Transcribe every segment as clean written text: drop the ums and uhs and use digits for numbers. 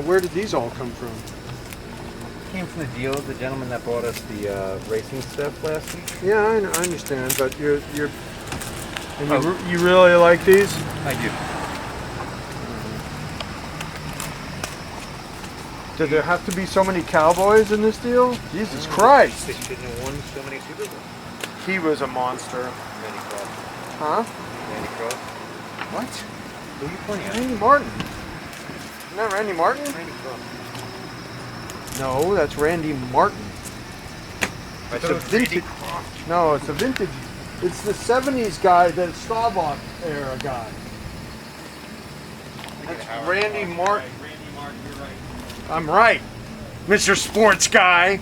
where did these all come from? Came from the deal, the gentleman that brought us the racing stuff last week. Yeah, I understand, but you really like these? I do. Did there have to be so many Cowboys in this deal? Jesus Christ! They shouldn't have won so many Super Bowls. He was a monster. Randy Cross. Huh? Randy Cross. What? Who are you pointing at? Randy Martin. Isn't that Randy Martin? Randy Cross. No, that's Randy Martin. It's a vintage. No, it's a vintage. It's the 70s guy, the Staubach era guy. That's Randy Martin. Randy Martin, you're right. I'm right, Mr. Sports Guy.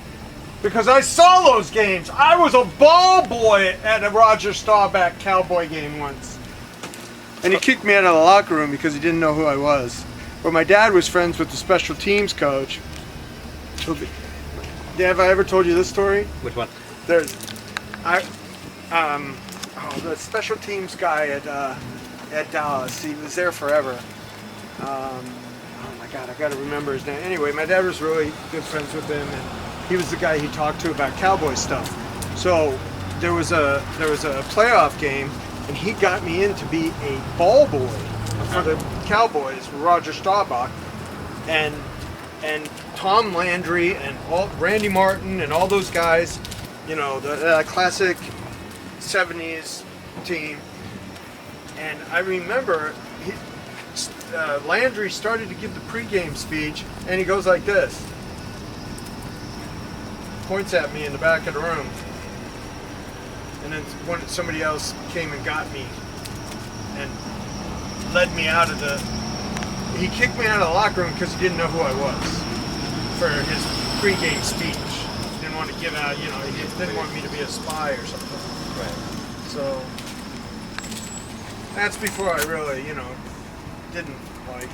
Because I saw those games. I was a ball boy at a Roger Staubach Cowboy game once. And he kicked me out of the locker room because he didn't know who I was. But my dad was friends with the special teams coach. Have I ever told you this story? Which one? The special teams guy at Dallas. He was there forever. Oh my God, I got to remember his name. Anyway, my dad was really good friends with him, and he was the guy he talked to about Cowboy stuff. So there was a playoff game, and he got me in to be a ball boy for the Cowboys, for Roger Staubach, and Tom Landry and Randy Martin and all those guys, you know, the classic 70s team. And I remember Landry started to give the pregame speech, and he goes like this. Points at me in the back of the room. And then somebody else came and got me and led me out of he kicked me out of the locker room because he didn't know who I was for his pregame speech. He didn't want to give out, you know, he didn't want me to be a spy or something. Right. So that's before I really, you know, didn't like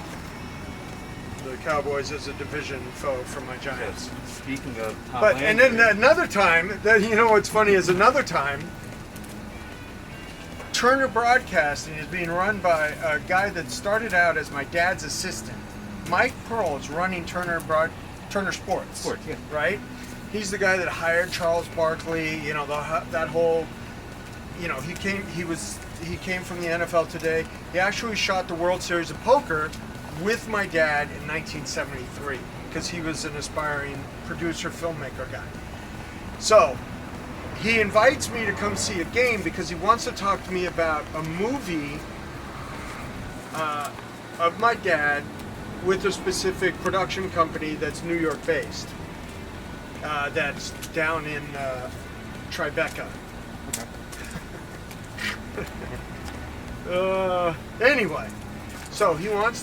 the Cowboys as a division foe for my Giants. Speaking of Tom But Landry, and then another time, you know what's funny is another time, Turner Broadcasting is being run by a guy that started out as my dad's assistant. Mike Pearl is running Turner Sports. Sports, yeah. Right? He's the guy that hired Charles Barkley. You know, that whole. You know, he came from the NFL Today. He actually shot the World Series of Poker with my dad in 1973 because he was an aspiring producer, filmmaker guy. So he invites me to come see a game because he wants to talk to me about a movie of my dad with a specific production company that's New York based. That's down in Tribeca. Anyway, so he wants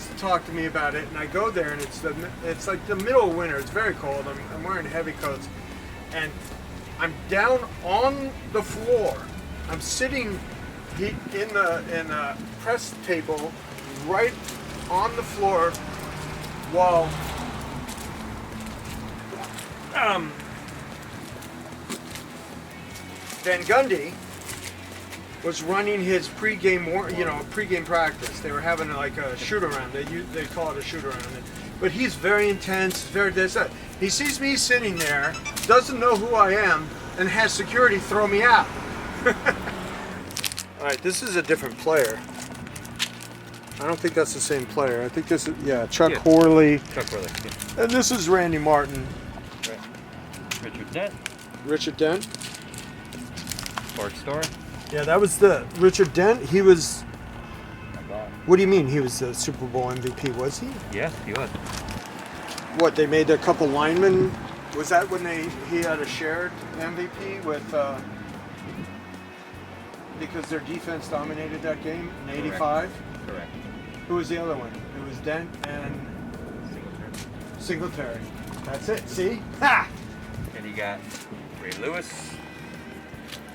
to talk to me about it, and I go there, and it's like the middle of winter. It's very cold. I'm wearing heavy coats, and I'm down on the floor. I'm sitting in a press table right on the floor while Van Gundy was running his pregame practice. They were having like a shoot around. They call it a shoot around. But he's very intense, very this. He sees me sitting there, doesn't know who I am, and has security throw me out. All right, this is a different player. I don't think that's the same player. I think this is Chuck Horley. Chuck Horley. Yeah. And this is Randy Martin. Right. Richard Dent. Richard Dent. Bart Starr. Yeah, that was the Richard Dent. He was. My God. What do you mean he was the Super Bowl MVP? Was he? Yeah, he was. What, they made a couple linemen? Was that when he had a shared MVP with? Because their defense dominated that game in '85. Correct. Who was the other one? It was Dent and Singletary. That's it. See? Ha! And you got Ray Lewis.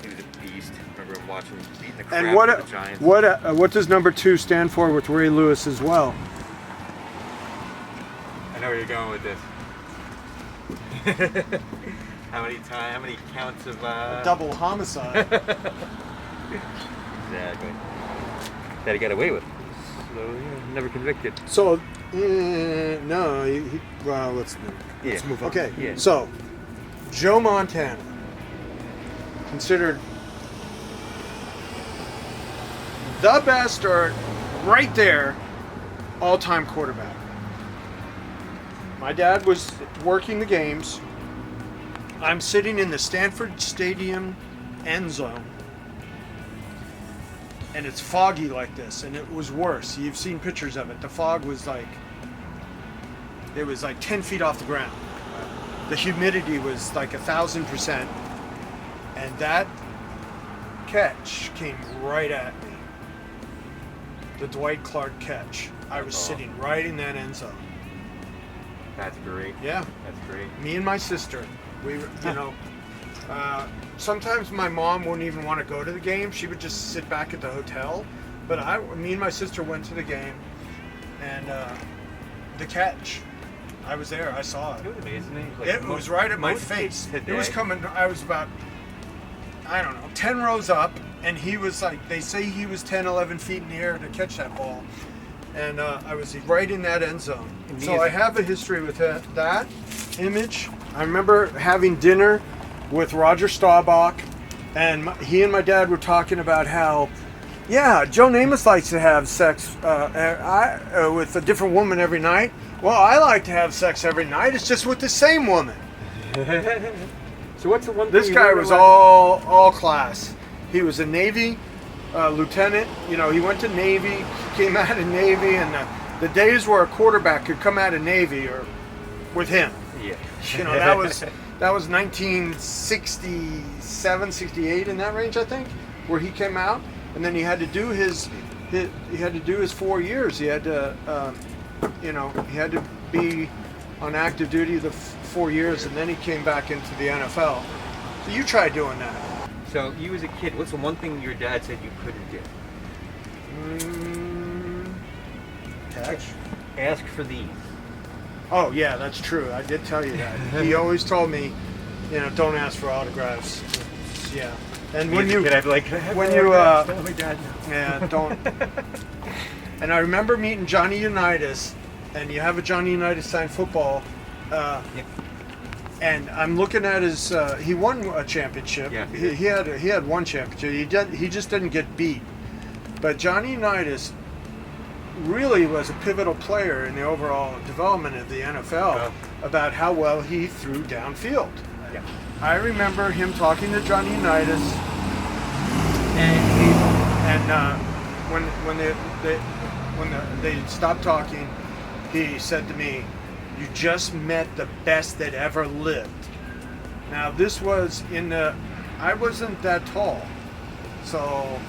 He was a beast. I remember watching him beating the crap out of the Giants. What does number 2 stand for with Ray Lewis as well? I know where you're going with this. How many counts of Double homicide. Exactly. That he got away with. So, never convicted. So No. Well, let's move on. Okay. Yeah. So, Joe Montana, considered the best, or right there, all-time quarterback. My dad was working the games. I'm sitting in the Stanford Stadium end zone, and it's foggy like this, and it was worse. You've seen pictures of it. The fog was like, it was like 10 feet off the ground. The humidity was like 1,000%, and that catch came right at me. The Dwight Clark catch. I was sitting right in that end zone. That's great. Yeah. That's great. Me and my sister, we were, sometimes my mom wouldn't even want to go to the game. She would just sit back at the hotel. But me and my sister went to the game, and the catch, I was there. I saw it. It was amazing. It was right at my face. It was coming. I was about, 10 rows up, and he was like, they say he was 10, 11 feet in the air to catch that ball. And I was right in that end zone. So I have a history with that image. I remember having dinner with Roger Staubach, and he and my dad were talking about how, Joe Namath likes to have sex with a different woman every night. Well, I like to have sex every night. It's just with the same woman. So what's the one thing This guy was all class. He was a Navy lieutenant. He went to Navy, came out of Navy, and the days where a quarterback could come out of Navy are with him. Yeah. That was 1967, 68, in that range, I think, where he came out, and then he had to do his 4 years. He had to he had to be on active duty the 4 years, and then he came back into the NFL. So you try doing that. So you as a kid, what's the one thing your dad said you couldn't do? Catch. Ask for these. Oh yeah, that's true. I did tell you that. He always told me, don't ask for autographs. Yeah. And when you, I'd be like, don't. And I remember meeting Johnny Unitas, and you have a Johnny Unitas signed football. And I'm looking at his. He won a championship. Yeah. He had one championship. He just didn't get beat. But Johnny Unitas really was a pivotal player in the overall development of the NFL about how well he threw downfield. Yeah. I remember him talking to Johnny Unitas, when they stopped talking, he said to me, "You just met the best that ever lived." Now this was I wasn't that tall, so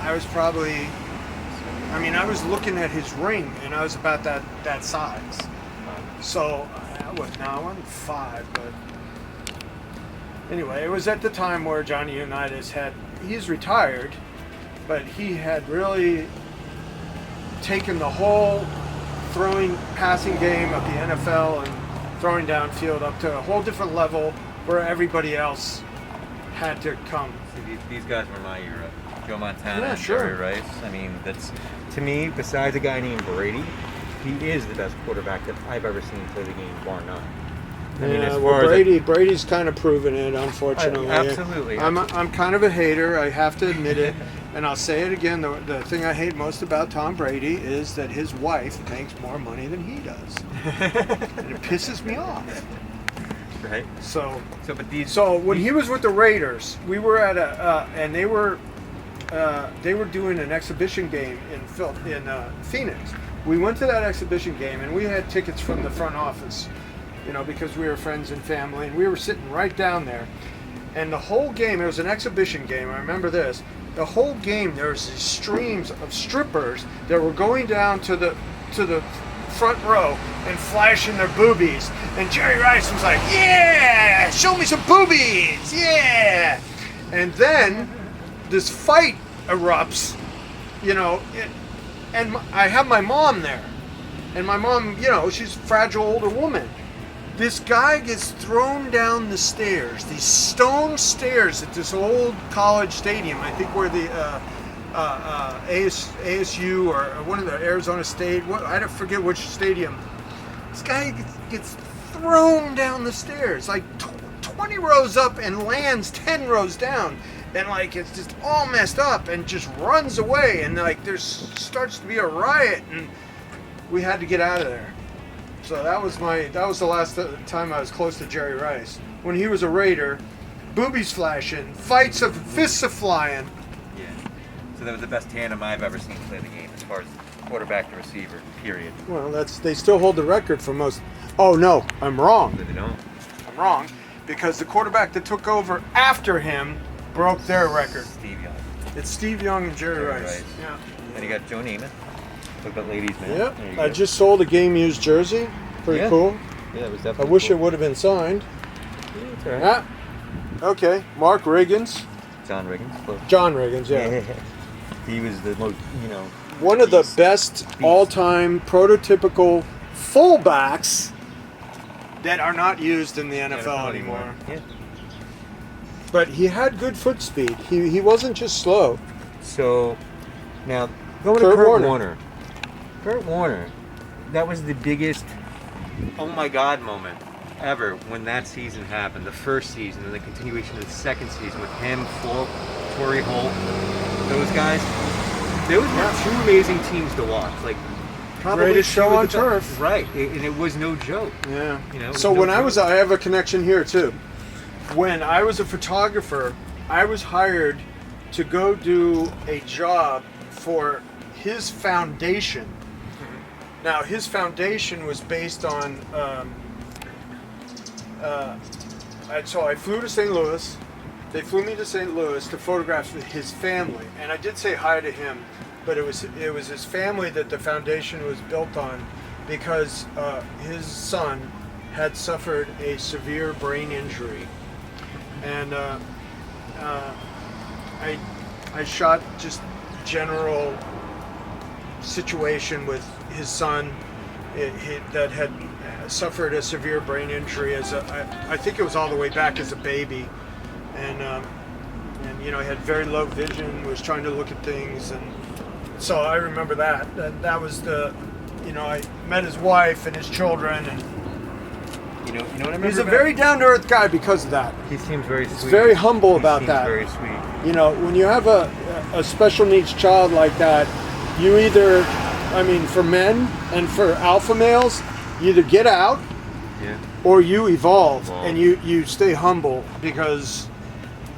I was probably. I was looking at his ring, and I was about that size. So, I wasn't 5, but anyway, it was at the time where Johnny Unitas he's retired, but he had really taken the whole passing game of the NFL and throwing downfield up to a whole different level where everybody else had to come. See, these guys were my era. Joe Montana, Yeah, and sure. Jerry Rice. That's, to me, besides a guy named Brady, he is the best quarterback that I've ever seen play the game, bar none. Brady's kind of proven it, unfortunately. Absolutely. I'm kind of a hater, I have to admit it. And I'll say it again, the thing I hate most about Tom Brady is that his wife makes more money than he does. And it pisses me off. Right. So when he was with the Raiders, we were at and they were doing an exhibition game in Phoenix. We went to that exhibition game, and we had tickets from the front office, because we were friends and family, and we were sitting right down there. And the whole game, it was an exhibition game, I remember this. The whole game, there was these streams of strippers that were going down to the front row and flashing their boobies. And Jerry Rice was like, "Yeah, show me some boobies, yeah!" And then this fight erupts, and I have my mom there. And my mom, she's a fragile older woman. This guy gets thrown down the stairs, these stone stairs at this old college stadium, I think where the ASU or one of the Arizona State. I don't forget which stadium. This guy gets thrown down the stairs, like 20 rows up, and lands 10 rows down, and like it's just all messed up, and just runs away, and like there starts to be a riot, and we had to get out of there. So that was the last time I was close to Jerry Rice. When he was a Raider, boobies flashing, fists a flying. Yeah. So that was the best tandem I've ever seen play the game as far as quarterback to receiver, period. Well, they still hold the record for most. Oh no, I'm wrong. But they don't. I'm wrong, because the quarterback that took over after him broke their record. Steve Young. It's Steve Young and Jerry Rice. Yeah. And you got Joe Namath. Look at ladies, man. Yep. There you I go. just sold a game used jersey. Pretty cool. Yeah, it was I definitely wish cool. it would have been signed. Yeah, it's all right. Yeah. Okay. Mark Riggins. John Riggins. Close. John Riggins, yeah. He was the most, One of the best all-time prototypical fullbacks that are not used in the NFL anymore. Yeah. But he had good foot speed. He wasn't just slow. So, now, going to Kurt Warner. Kurt Warner, that was the biggest oh my God moment ever when that season happened. The first season and the continuation of the second season with him, Torrey Holt, those guys. Those were two amazing teams to watch. Like, probably greatest show on turf. Right, and it was no joke. Yeah. So when I have a connection here too. When I was a photographer, I was hired to go do a job for his foundation. Now, his foundation was based on. So I flew to St. Louis. They flew me to St. Louis to photograph his family, and I did say hi to him, but it was his family that the foundation was built on, because his son had suffered a severe brain injury, and I shot just general situation with his son that had suffered a severe brain injury I think it was all the way back as a baby, and he had very low vision, was trying to look at things, and so I remember that was I met his wife and his children, and you know what I remember. He's a very down-to-earth guy because of that. He seems very sweet. He's very humble about that. Very sweet. When you have a special needs child like that, you either, for men and for alpha males, you either get out, or you evolve, and you stay humble, because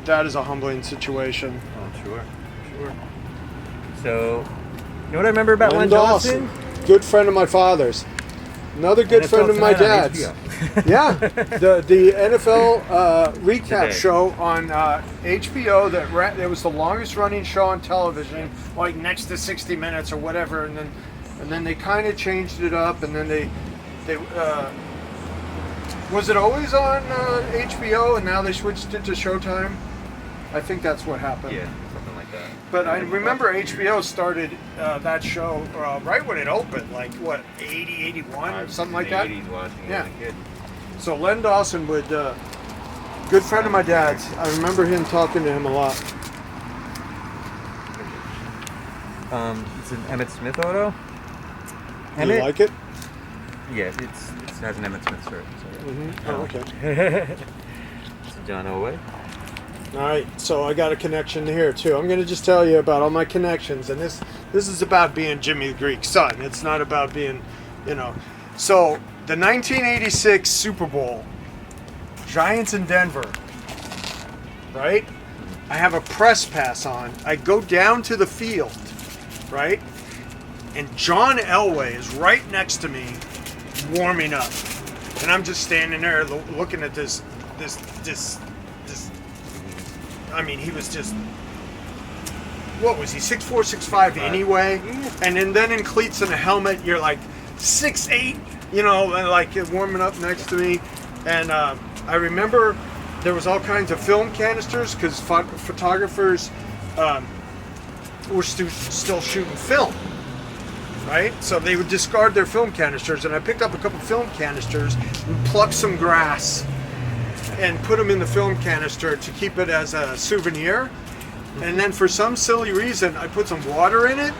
that is a humbling situation. Oh, sure. So, you know what I remember about Lynn Dawson? Good friend of my father's. Another good friend of my dad's. Yeah, the NFL recap show on HBO that was the longest running show on television, like next to 60 Minutes or whatever, and then they kind of changed it up, and then they was it always on HBO, and now they switched it to Showtime? I think that's what happened. Yeah, something like that. But I remember HBO started that show right when it opened, like 80, 81, something like that. 80s watching it Yeah. as a kid. So Len Dawson would, good friend of my dad's. I remember him talking to him a lot. It's an Emmitt Smith auto. Do you like it? Yeah, it has an Emmitt Smith shirt. So yeah. Mm-hmm. Oh, okay. It's John Elway. All right, so I got a connection here too. I'm going to just tell you about all my connections, and this is about being Jimmy the Greek's son. It's not about being, So the 1986 Super Bowl, Giants in Denver, right? I have a press pass on. I go down to the field, right? And John Elway is right next to me, warming up, and I'm just standing there looking at this. He was just, what was he, 6'4", 6'5", anyway? And then in cleats and a helmet, you're like 6'8", and like warming up next to me. And I remember there was all kinds of film canisters, because photographers were still shooting film, right? So they would discard their film canisters, and I picked up a couple film canisters and plucked some grass and put them in the film canister to keep it as a souvenir. And then for some silly reason, I put some water in it,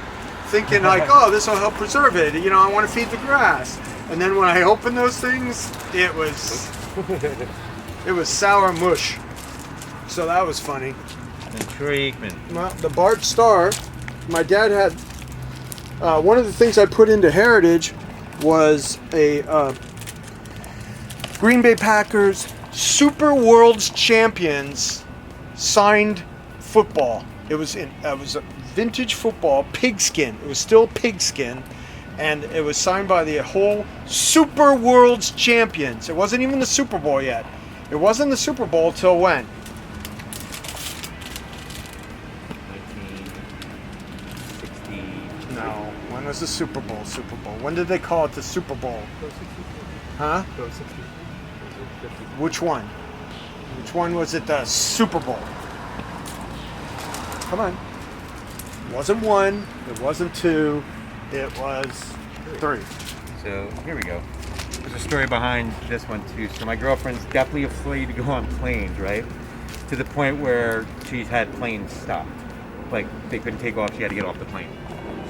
thinking like, oh, this will help preserve it. You know, I want to feed the grass. And then when I opened those things, it was sour mush. So that was funny. Intriguement. Well, the Bart Star, my dad had, one of the things I put into Heritage was a Green Bay Packers Super World's Champions signed football. It was a vintage football, pigskin. It was still pigskin, and it was signed by the whole Super World's Champions. It wasn't even the Super Bowl yet. It wasn't the Super Bowl till when? 1960. No. When was the Super Bowl? When did they call it the Super Bowl? Huh? Which one? Which one was it the Super Bowl? Come on. It wasn't 1, it wasn't 2, it was 3. So here we go. There's a story behind this one too. So my girlfriend's definitely afraid to go on planes, right? To the point where she's had planes stopped. Like they couldn't take off, she had to get off the plane.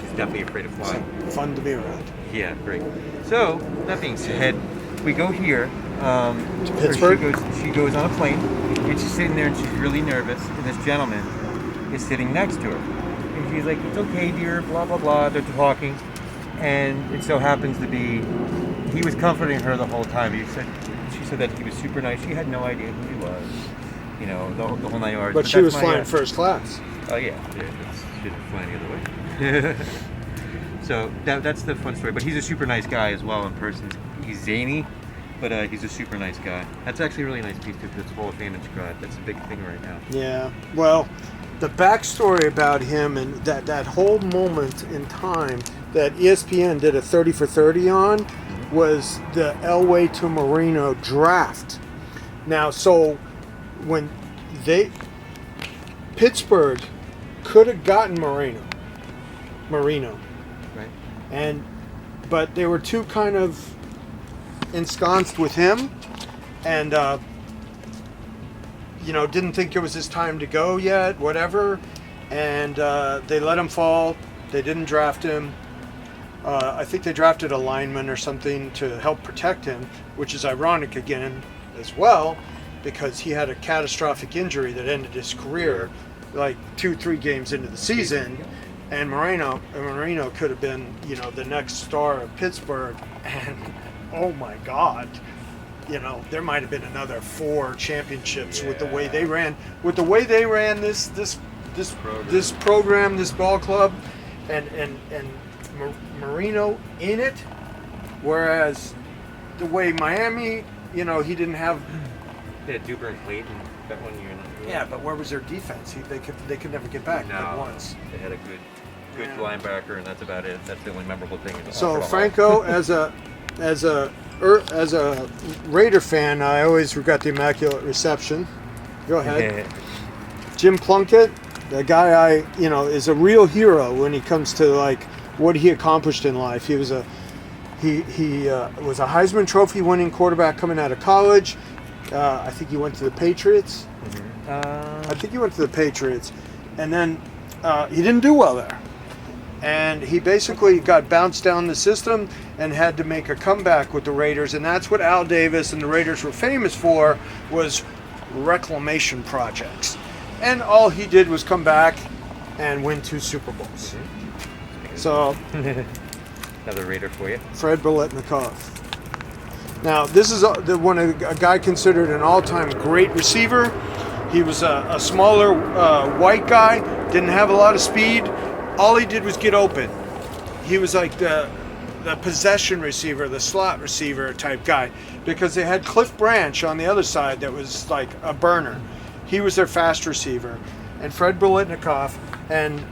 She's definitely afraid of flying. Fun to be around. Yeah, great. So that being said, we go here. To Pittsburgh? She goes on a plane, and she's sitting there, and she's really nervous. And this gentleman is sitting next to her, and she's like, "It's okay, dear." Blah blah blah. They're talking, and it so happens to be he was comforting her the whole time. She said that he was super nice. She had no idea who he was, you know, the whole 9 yards. But she was flying first class. Oh yeah, she didn't fly the other way. So that's the fun story. But he's a super nice guy as well in person. He's zany, but he's a super nice guy. That's actually a really nice piece too, because it's Hall of Fame inscribed. That's a big thing right now. Yeah. Well, the backstory about him and that whole moment in time that ESPN did a 30 for 30 on was the Elway to Marino draft. Now, so when Pittsburgh could have gotten Marino, Right. but they were too kind of ensconced with him, and didn't think it was his time to go yet, whatever, and they let him fall. They didn't draft him. I think they drafted a lineman or something to help protect him, which is ironic again as well, because he had a catastrophic injury that ended his career like 2-3 games into the season, and Marino could have been, the next star of Pittsburgh, and oh my God, there might have been another 4 championships with the way they ran this program, this ball club, and Marino in it, whereas the way Miami, he didn't have. They had Duber and Clayton that 1 year. Yeah, but where was their defense? They could never get back at once. They had a good linebacker, and that's about it. That's the only memorable thing. So Franco, as a Raider fan, I always regret the Immaculate Reception. Go ahead. Jim Plunkett, the guy is a real hero when he comes to like what he accomplished in life. He was a Heisman Trophy winning quarterback coming out of college. I think he went to the Patriots. And then he didn't do well there. And he basically got bounced down the system and had to make a comeback with the Raiders. And that's what Al Davis and the Raiders were famous for, was reclamation projects. And all he did was come back and win 2 Super Bowls. So, another Raider for you. Fred Biletnikoff. Now, this is a guy considered an all-time great receiver. He was a smaller white guy, didn't have a lot of speed. All he did was get open. He was like the possession receiver, the slot receiver type guy, because they had Cliff Branch on the other side that was like a burner. He was their fast receiver. And Fred Biletnikoff, and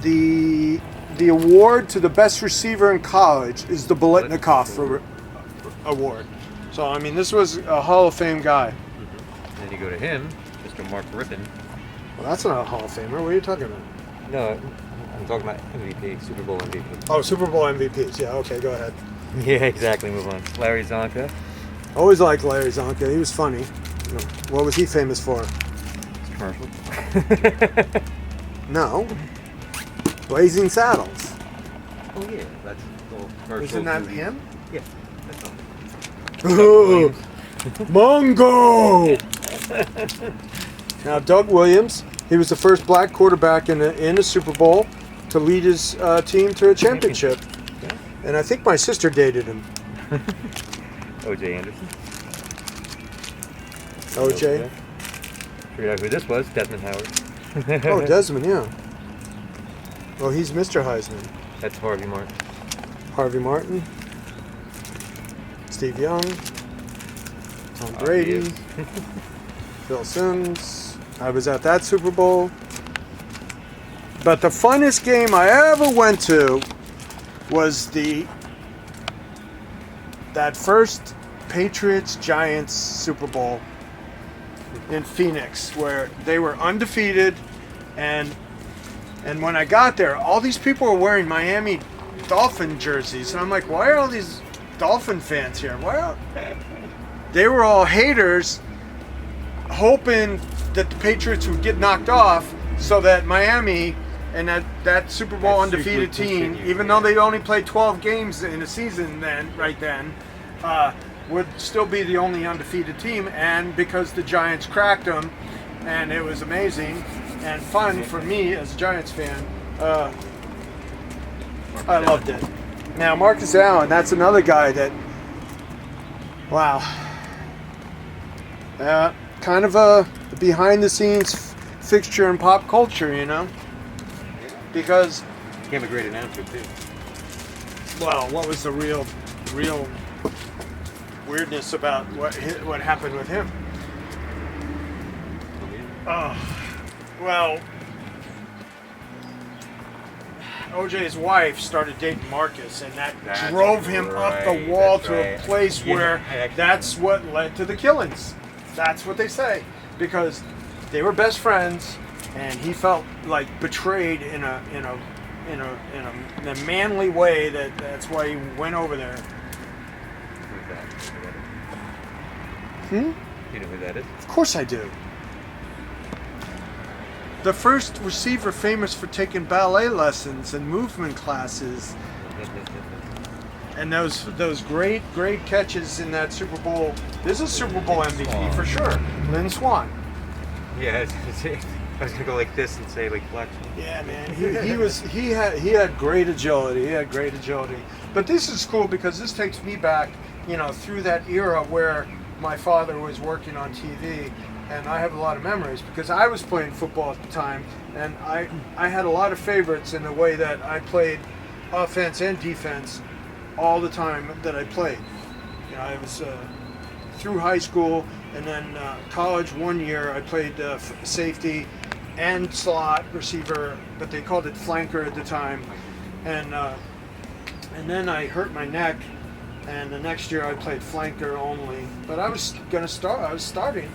the award to the best receiver in college is the Biletnikoff award. So, I mean, this was a Hall of Fame guy. Mm-hmm. Then you go to him, Mr. Mark Rippon. Well, that's not a Hall of Famer. What are you talking about? No, I'm talking about MVP, Super Bowl MVP. Oh, Super Bowl MVPs. Yeah, okay, go ahead. Yeah, exactly. Move on. Larry Zonka. Always liked Larry Zonka. He was funny. What was he famous for? His commercial. No. Blazing Saddles. Oh yeah, that's the little commercial. Isn't that movie. him? Yeah, that's all. Oh, Mongo! Now, Doug Williams, he was the first black quarterback in a Super Bowl to lead his team to a championship. Yeah. And I think my sister dated him. O.J. Anderson. O.J.? Figured out who this was, Desmond Howard. Oh, Desmond, yeah. Well, he's Mr. Heisman. That's Harvey Martin. Harvey Martin. Steve Young. Tom Brady. Phil Simms. I was at that Super Bowl. But the funnest game I ever went to was that first Patriots-Giants Super Bowl in Phoenix, where they were undefeated, and when I got there, all these people were wearing Miami Dolphin jerseys, and I'm like, why are all these Dolphin fans here? They were all haters, hoping that the Patriots would get knocked off, so that Miami and that Super Bowl undefeated team, even though they only played 12 games in a season then, would still be the only undefeated team. And because the Giants cracked them, and it was amazing and fun for me as a Giants fan, I loved it. Now, Marcus Allen, that's another guy that, wow, kind of a behind-the-scenes fixture in pop culture, you know? Because Became a great announcer too. well, what was the real weirdness about what happened with him? Well, OJ's wife started dating Marcus, and that drove him up the wall to a place where that's what led to the killings. That's what they say, because they were best friends, and he felt like betrayed in a manly way. That's why he went over there. Who's that? Hmm? Do you know who that is? Of course I do. The first receiver famous for taking ballet lessons and movement classes, and those great catches in that Super Bowl. This is Super Bowl MVP for sure. Lynn Swann. Yeah, I was gonna go like this and say like Black. Yeah, man. He had great agility. He had great agility. But this is cool because this takes me back, through that era where my father was working on TV, and I have a lot of memories because I was playing football at the time, and I had a lot of favorites in the way that I played offense and defense all the time that I played. I was through high school, and then college 1 year I played safety and slot receiver, but they called it flanker at the time, and then I hurt my neck, and the next year I played flanker only. But I was starting,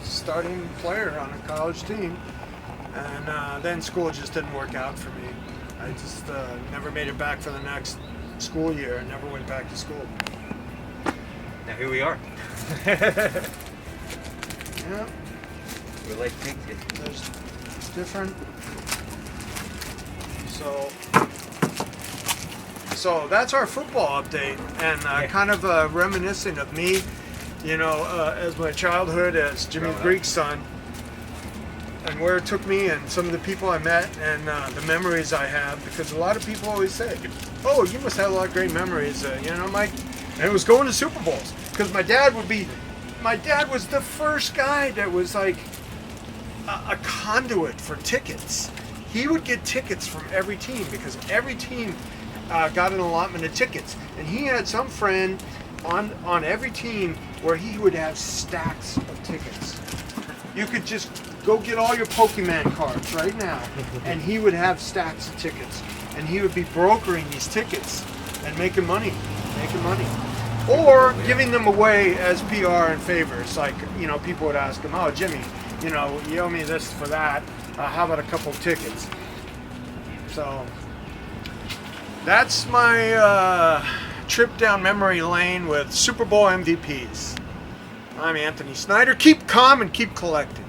starting player on a college team, and then school just didn't work out for me. I just never made it back for the next school year. I never went back to school. Now here we are. Yeah. Where life takes you. It's different. So that's our football update, and kind of reminiscent of me, as my childhood as Jimmy Greek's son, and where it took me, and some of the people I met, and the memories I have. Because a lot of people always say, "Oh, you must have a lot of great memories," Mike. And it was going to Super Bowls because my dad was the first guy that was like a conduit for tickets. He would get tickets from every team because every team got an allotment of tickets, and he had some friend on every team where he would have stacks of tickets. You could just go get all your Pokemon cards right now, and he would have stacks of tickets, and he would be brokering these tickets and making money, or giving them away as PR and favors. Like, people would ask him, "Oh, Jimmy, you owe me this for that. How about a couple of tickets?" So that's my trip down memory lane with Super Bowl MVPs. I'm Anthony Snyder. Keep calm and keep collected.